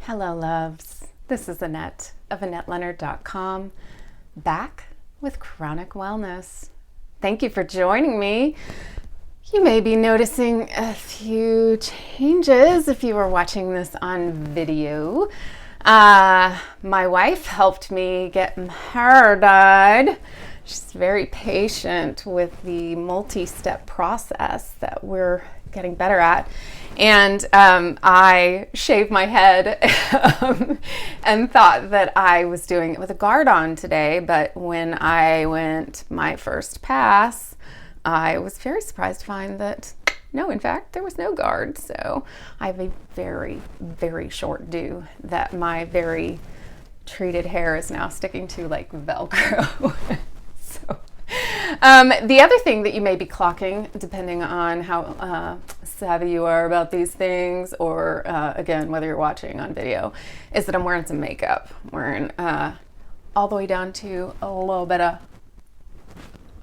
Hello, loves. This is Annette of AnnetteLeonard.com, back with Chronic Wellness. Thank you for joining me. You may be noticing a few changes if you are watching this on video. My wife helped me get my hair dyed. She's very patient with the multi-step process that we're getting better at. And I shaved my head and thought that I was doing it with a guard on today. But when I went my first pass, I was very surprised to find that no, in fact, there was no guard. So I have a very, very short do that my very treated hair is now sticking to like Velcro. The other thing that you may be clocking, depending on how savvy you are about these things, or again, whether you're watching on video, is that I'm wearing some makeup. I'm wearing all the way down to a little bit of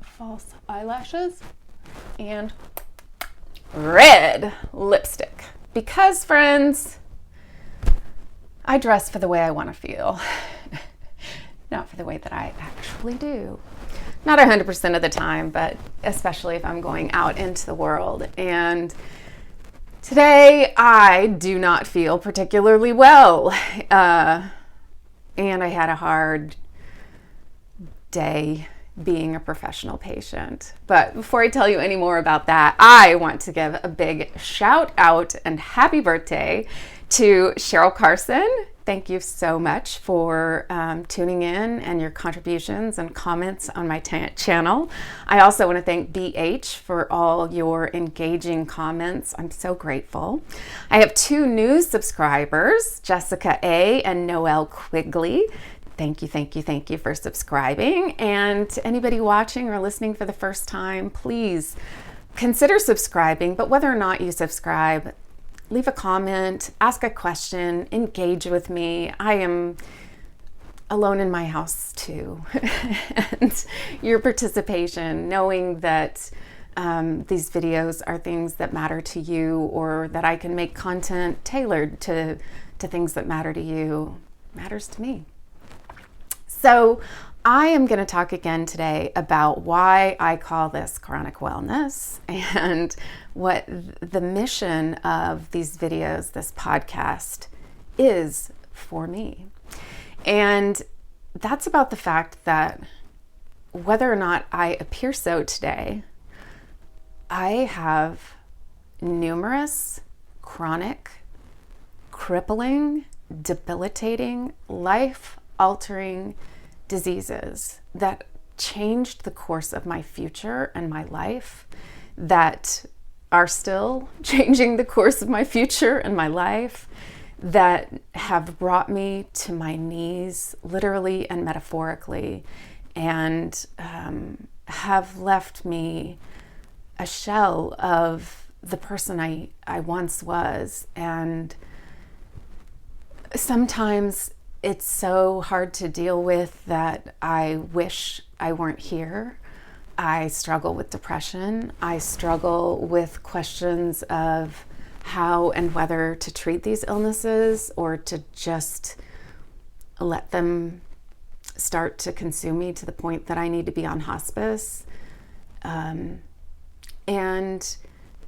false eyelashes and red lipstick. Because, friends, I dress for the way I want to feel, not for the way that I actually do. Not 100% of the time, but especially if I'm going out into the world. And today I do not feel particularly well. And I had a hard day being a professional patient. But before I tell you any more about that, I want to give a big shout out and happy birthday to Cheryl Carson. Thank you so much for tuning in and your contributions and comments on my channel. I also want to thank BH for all your engaging comments. I'm so grateful. I have two new subscribers, Jessica A. and Noelle Quigley. Thank you for subscribing. And to anybody watching or listening for the first time, please consider subscribing. But whether or not you subscribe, leave a comment, ask a question, engage with me. I am alone in my house too. And your participation, knowing that these videos are things that matter to you, or that I can make content tailored to things that matter to you, matters to me. So I am going to talk again today about why I call this chronic wellness and what the mission of these videos, this podcast, is for me. And that's about the fact that whether or not I appear so today, I have numerous chronic, crippling, debilitating, life-altering diseases that changed the course of my future and my life, that are still changing the course of my future and my life, that have brought me to my knees, literally and metaphorically, and have left me a shell of the person I once was. And sometimes it's so hard to deal with that I wish I weren't here. I struggle with depression. I struggle with questions of how and whether to treat these illnesses, or to just let them start to consume me to the point that I need to be on hospice. And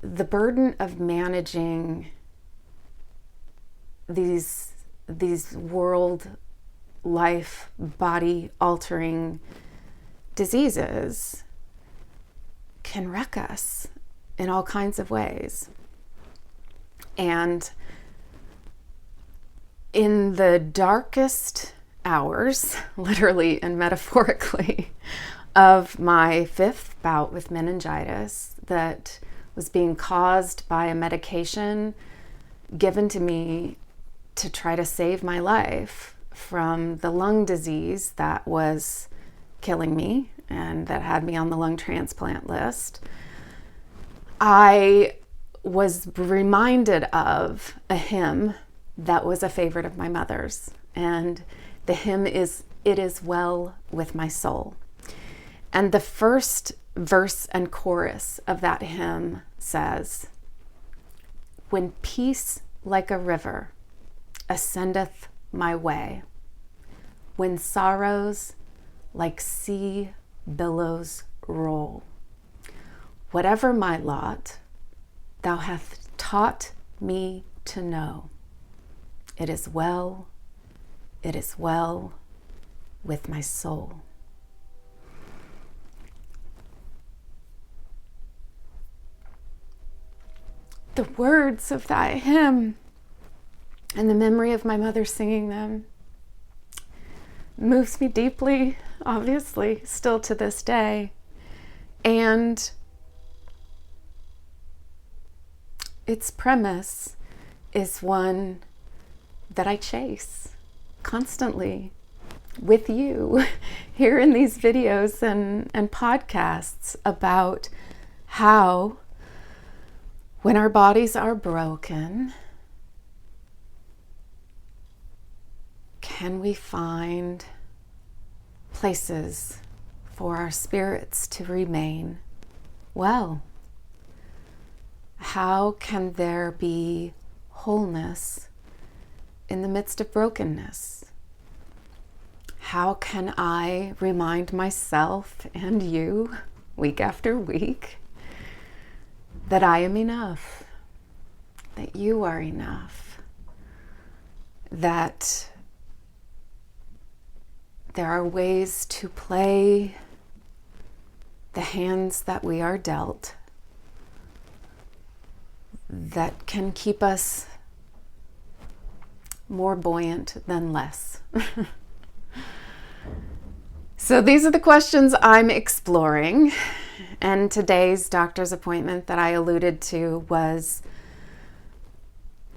the burden of managing these world, life, body altering diseases can wreck us in all kinds of ways. And in the darkest hours, literally and metaphorically, of my fifth bout with meningitis that was being caused by a medication given to me to try to save my life from the lung disease that was killing me and that had me on the lung transplant list, I was reminded of a hymn that was a favorite of my mother's. And the hymn is, "It is well with my soul." And the first verse and chorus of that hymn says, "When peace like a river ascendeth my way, when sorrows like sea billows roll. Whatever my lot, thou hast taught me to know. It is well with my soul. The words of that hymn and the memory of my mother singing them moves me deeply, obviously, still to this day. And its premise is one that I chase constantly with you here in these videos and podcasts about how, when our bodies are broken, can we find places for our spirits to remain well? How can there be wholeness in the midst of brokenness? How can I remind myself and you, week after week, that I am enough, that you are enough, that there are ways to play the hands that we are dealt that can keep us more buoyant than less. So these are the questions I'm exploring. And today's doctor's appointment that I alluded to was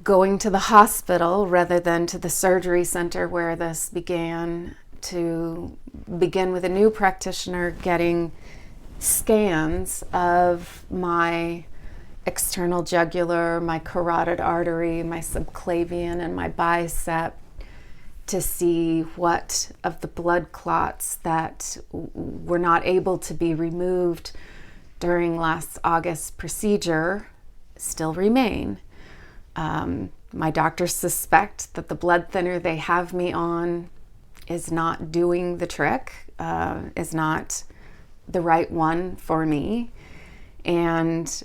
going to the hospital rather than to the surgery center where this began, to begin with a new practitioner getting scans of my external jugular, my carotid artery, my subclavian, and my bicep, to see what of the blood clots that were not able to be removed during last August's procedure still remain. My doctors suspect that the blood thinner they have me on is not doing the trick, is not the right one for me. And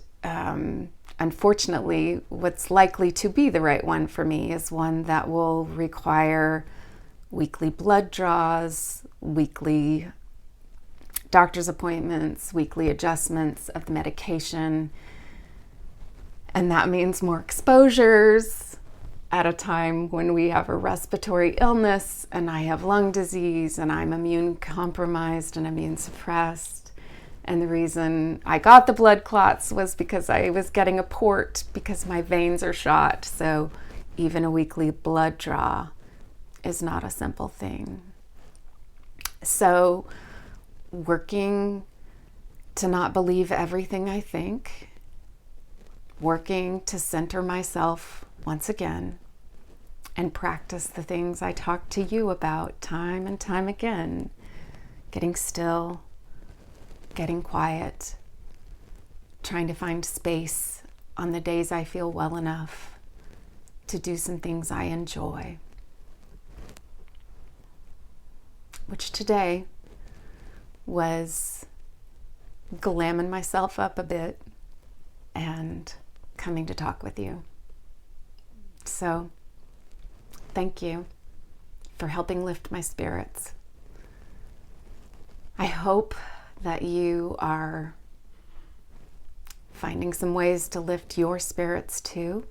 unfortunately, what's likely to be the right one for me is one that will require weekly blood draws, weekly doctor's appointments, weekly adjustments of the medication. And that means more exposures at a time when we have a respiratory illness and I have lung disease and I'm immune compromised and immune suppressed. And the reason I got the blood clots was because I was getting a port because my veins are shot. So even a weekly blood draw is not a simple thing. So working to not believe everything I think, working to center myself once again, and practice the things I talk to you about time and time again, getting still, getting quiet, trying to find space on the days I feel well enough to do some things I enjoy. Which today was glamming myself up a bit and coming to talk with you. So, thank you for helping lift my spirits. I hope that you are finding some ways to lift your spirits too.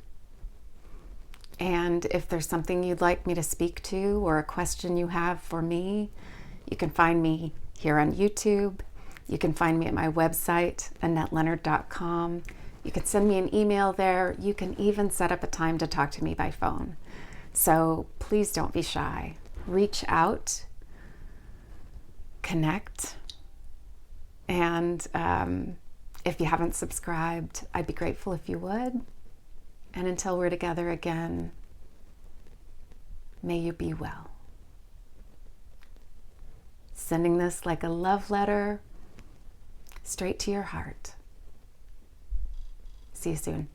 And if there's something you'd like me to speak to or a question you have for me, you can find me here on YouTube. You can find me at my website, AnnetteLeonard.com. You can send me an email there. You can even set up a time to talk to me by phone. So please don't be shy. Reach out, connect, and if you haven't subscribed, I'd be grateful if you would. And until we're together again, may you be well. Sending this like a love letter straight to your heart. See you soon.